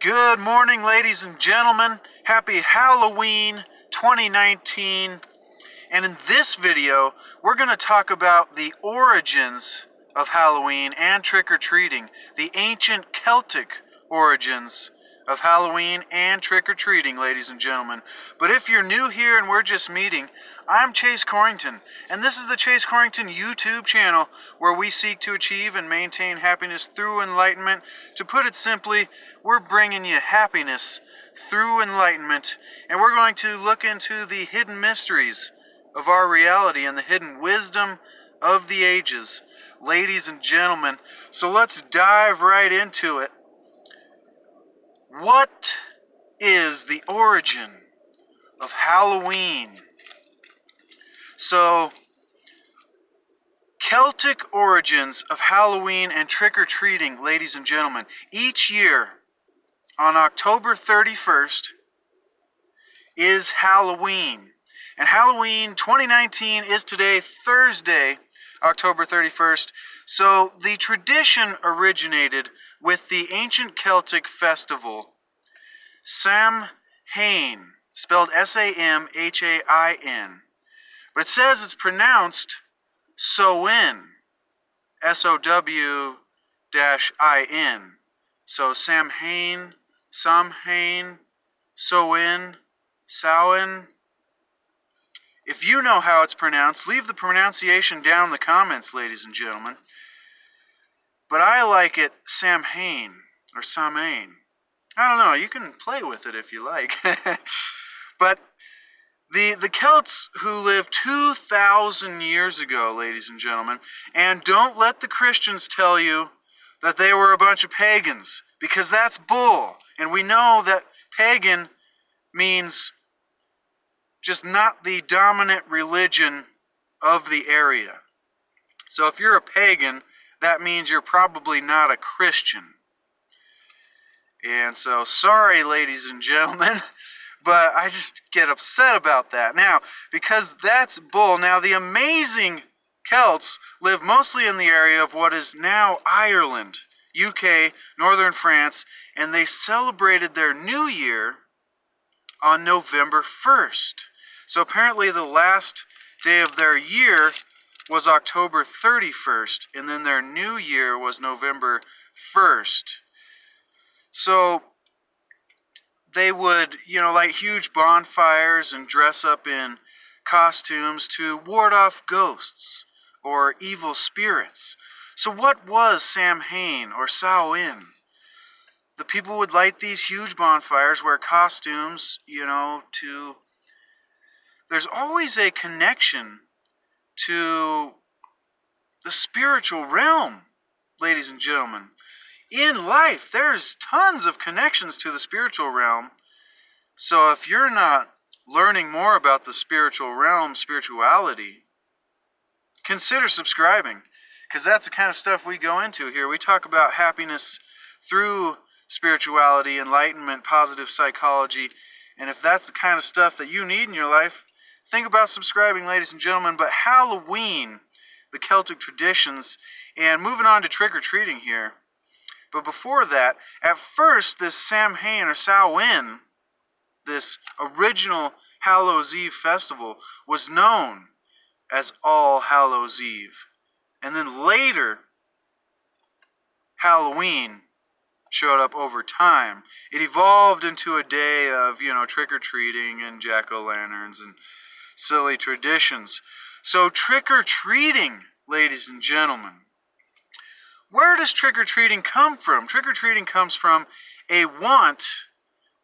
Good morning, ladies and gentlemen. Happy Halloween 2019. And in this video, we're going to talk about the origins of Halloween and trick-or-treating, the ancient Celtic origins of Halloween and trick-or-treating, ladies and gentlemen. But if you're new here and we're just meeting, I'm Chase Corrington, and this is the Chase Corrington YouTube channel, where we seek to achieve and maintain happiness through enlightenment. To put it simply, we're bringing you happiness through enlightenment, and we're going to look into the hidden mysteries of our reality and the hidden wisdom of the ages, ladies and gentlemen. So let's dive right into it. What is the origin of Halloween? So, Celtic origins of Halloween and trick-or-treating, ladies and gentlemen. Each year, on October 31st, is Halloween. And Halloween 2019 is today, Thursday, October 31st. So the tradition originated with the ancient Celtic festival, Samhain, spelled S-A-M-H-A-I-N. But it says it's pronounced Sowin, S-O-W-I-N. So Samhain, Sowin, Samhain. If you know how it's pronounced, leave the pronunciation down in the comments, ladies and gentlemen. But I like it Samhain, or Samhain. I don't know, you can play with it if you like. But the Celts who lived 2,000 years ago, ladies and gentlemen, and don't let the Christians tell you that they were a bunch of pagans, because that's bull. And we know that pagan means just not the dominant religion of the area. So if you're a pagan, that means you're probably not a Christian. And so, sorry, ladies and gentlemen, but I just get upset about that. Now, because that's bull. Now, the amazing Celts live mostly in the area of what is now Ireland, UK, northern France, and they celebrated their new year on November 1st. So apparently the last day of their year was October 31st, and then their new year was November 1st. So they would, light huge bonfires and dress up in costumes to ward off ghosts or evil spirits. So what was Samhain or Samhain? The people would light these huge bonfires, wear costumes, There's always a connection to the spiritual realm, ladies and gentlemen. In life, there's tons of connections to the spiritual realm. So if you're not learning more about the spiritual realm, spirituality, consider subscribing, because that's the kind of stuff we go into here. We talk about happiness through spirituality, enlightenment, positive psychology, and if that's the kind of stuff that you need in your life, think about subscribing, ladies and gentlemen. But Halloween, the Celtic traditions, and moving on to trick-or-treating here. But before that, at first, this Samhain or Samhain, this original Hallows Eve festival, was known as All Hallows Eve. And then later, Halloween showed up over time. It evolved into a day of, trick-or-treating and jack-o'-lanterns and silly traditions. So trick-or-treating, ladies and gentlemen. Where does trick-or-treating come from? Trick-or-treating comes from a want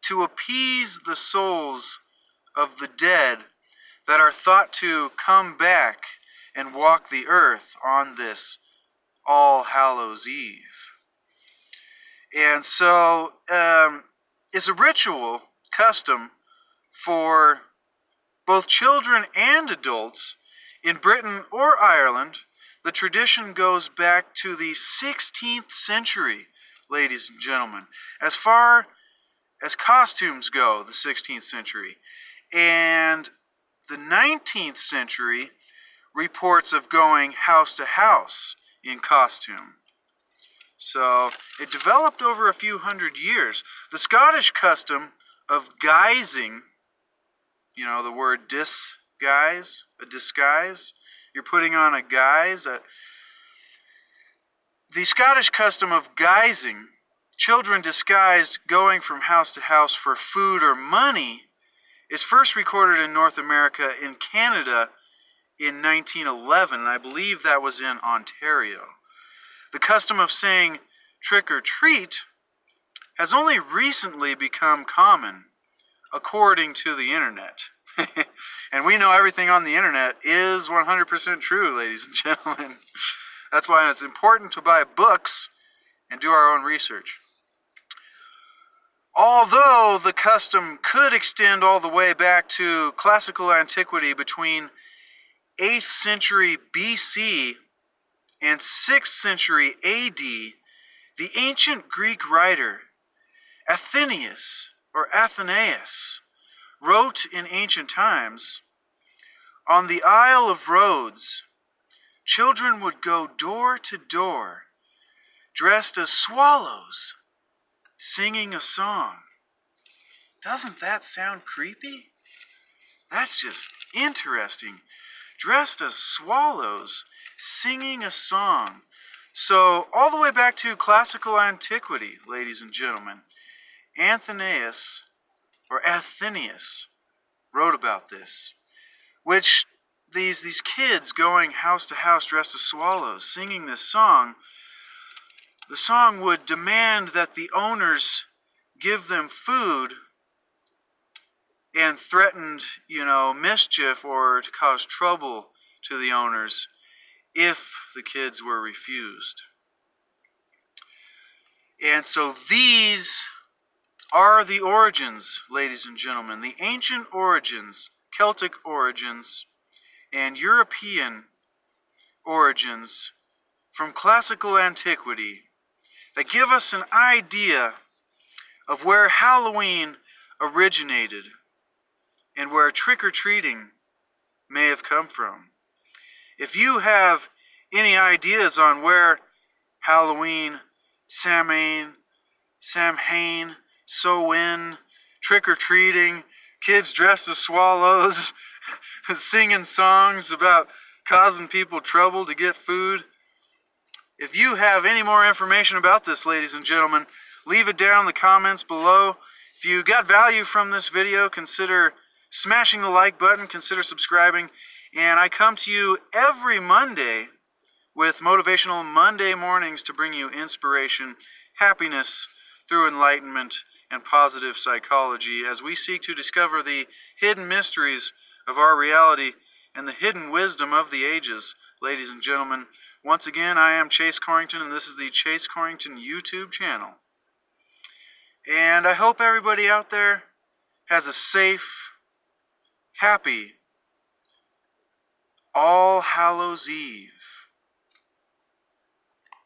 to appease the souls of the dead that are thought to come back and walk the earth on this All Hallows Eve. And so it's a ritual custom for both children and adults in Britain or Ireland. The tradition goes back to the 16th century, ladies and gentlemen. As far as costumes go, the 16th century. And the 19th century reports of going house to house in costume. So it developed over a few hundred years. The Scottish custom of guising, you know, the word disguise, a disguise. You're putting on a guise. The Scottish custom of guising, children disguised going from house to house for food or money, is first recorded in North America in Canada in 1911, and I believe that was in Ontario. The custom of saying trick or treat has only recently become common, according to the internet. And we know everything on the internet is 100% true, ladies and gentlemen. That's why it's important to buy books and do our own research. Although the custom could extend all the way back to classical antiquity between 8th century BC and 6th century AD, the ancient Greek writer Athenaeus wrote in ancient times, "On the Isle of Rhodes, children would go door to door, dressed as swallows, singing a song." Doesn't that sound creepy? That's just interesting. Dressed as swallows, singing a song. So, all the way back to classical antiquity, ladies and gentlemen, Athenaeus wrote about this, which these kids going house to house dressed as swallows, singing this song, the song would demand that the owners give them food and threatened, mischief or to cause trouble to the owners if the kids were refused. And so these are the origins, ladies and gentlemen, the ancient origins, Celtic origins, and European origins from classical antiquity that give us an idea of where Halloween originated and where trick-or-treating may have come from. If you have any ideas on where Halloween, Samhain, Samhain, trick-or-treating, kids dressed as swallows, singing songs about causing people trouble to get food. If you have any more information about this, ladies and gentlemen, leave it down in the comments below. If you got value from this video, consider smashing the like button, consider subscribing, and I come to you every Monday with Motivational Monday mornings to bring you inspiration, happiness through enlightenment, and positive psychology as we seek to discover the hidden mysteries of our reality and the hidden wisdom of the ages, ladies and gentlemen. Once again, I am Chase Corrington, and this is the Chase Corrington YouTube channel. And I hope everybody out there has a safe, happy All Hallows Eve.